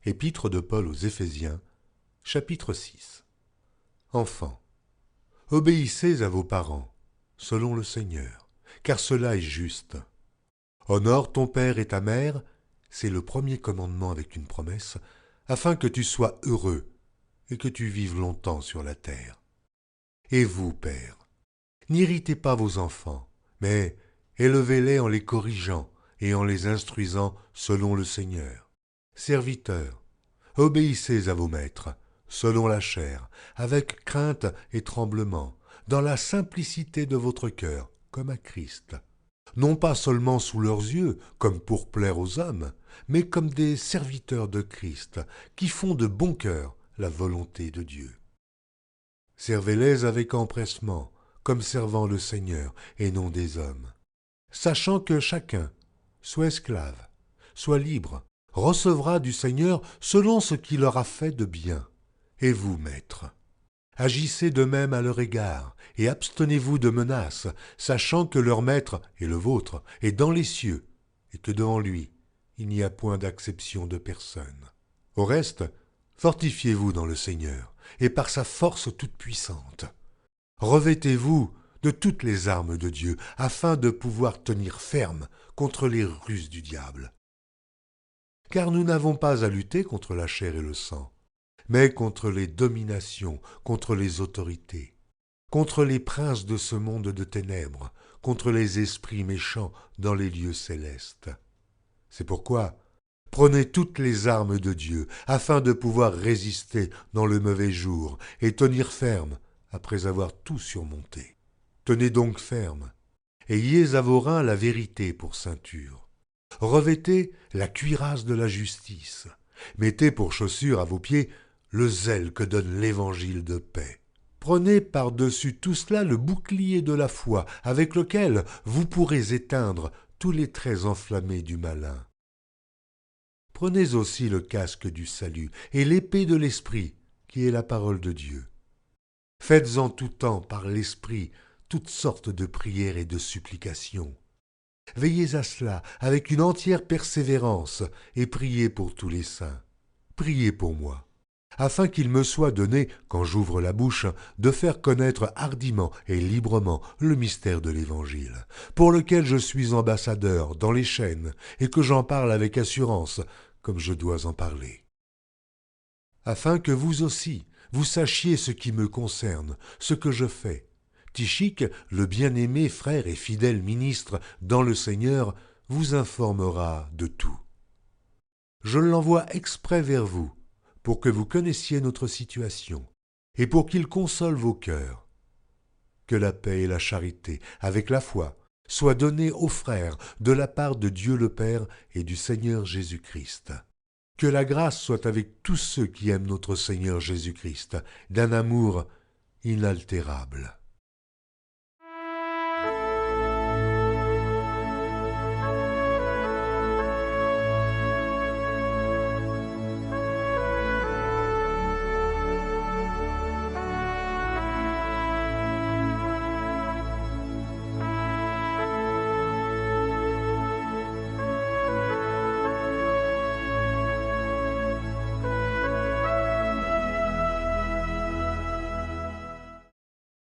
Épître de Paul aux Éphésiens, chapitre 6. Enfants, obéissez à vos parents, selon le Seigneur, car cela est juste. Honore ton père et ta mère, c'est le premier commandement avec une promesse, afin que tu sois heureux et que tu vives longtemps sur la terre. Et vous, pères, n'irritez pas vos enfants, mais élevez-les en les corrigeant et en les instruisant selon le Seigneur. Serviteurs, obéissez à vos maîtres, selon la chair, avec crainte et tremblement, dans la simplicité de votre cœur, comme à Christ. Non pas seulement sous leurs yeux, comme pour plaire aux hommes, mais comme des serviteurs de Christ, qui font de bon cœur la volonté de Dieu. Servez-les avec empressement, comme servant le Seigneur et non des hommes, sachant que chacun, soit esclave, soit libre, recevra du Seigneur selon ce qu'il aura fait de bien. Et vous, maîtres, agissez de même à leur égard, et abstenez-vous de menaces, sachant que leur maître et le vôtre est dans les cieux, et que devant lui, il n'y a point d'acception de personne. Au reste, fortifiez-vous dans le Seigneur, et par sa force toute puissante. Revêtez-vous de toutes les armes de Dieu, afin de pouvoir tenir ferme contre les ruses du diable. Car nous n'avons pas à lutter contre la chair et le sang, mais contre les dominations, contre les autorités, contre les princes de ce monde de ténèbres, contre les esprits méchants dans les lieux célestes. C'est pourquoi prenez toutes les armes de Dieu, afin de pouvoir résister dans le mauvais jour et tenir ferme après avoir tout surmonté. Tenez donc ferme, ayez à vos reins la vérité pour ceinture. Revêtez la cuirasse de la justice. Mettez pour chaussure à vos pieds le zèle que donne l'évangile de paix. Prenez par-dessus tout cela le bouclier de la foi, avec lequel vous pourrez éteindre tous les traits enflammés du malin. Prenez aussi le casque du salut et l'épée de l'Esprit, qui est la parole de Dieu. Faites en tout temps par l'Esprit toutes sortes de prières et de supplications. Veillez à cela avec une entière persévérance et priez pour tous les saints. Priez pour moi, afin qu'il me soit donné, quand j'ouvre la bouche, de faire connaître hardiment et librement le mystère de l'Évangile, pour lequel je suis ambassadeur dans les chaînes et que j'en parle avec assurance, comme je dois en parler. Afin que vous aussi, vous sachiez ce qui me concerne, ce que je fais. Tychique, le bien-aimé frère et fidèle ministre dans le Seigneur, vous informera de tout. Je l'envoie exprès vers vous, pour que vous connaissiez notre situation, et pour qu'il console vos cœurs. Que la paix et la charité, avec la foi, soient données aux frères de la part de Dieu le Père et du Seigneur Jésus-Christ. Que la grâce soit avec tous ceux qui aiment notre Seigneur Jésus-Christ, d'un amour inaltérable.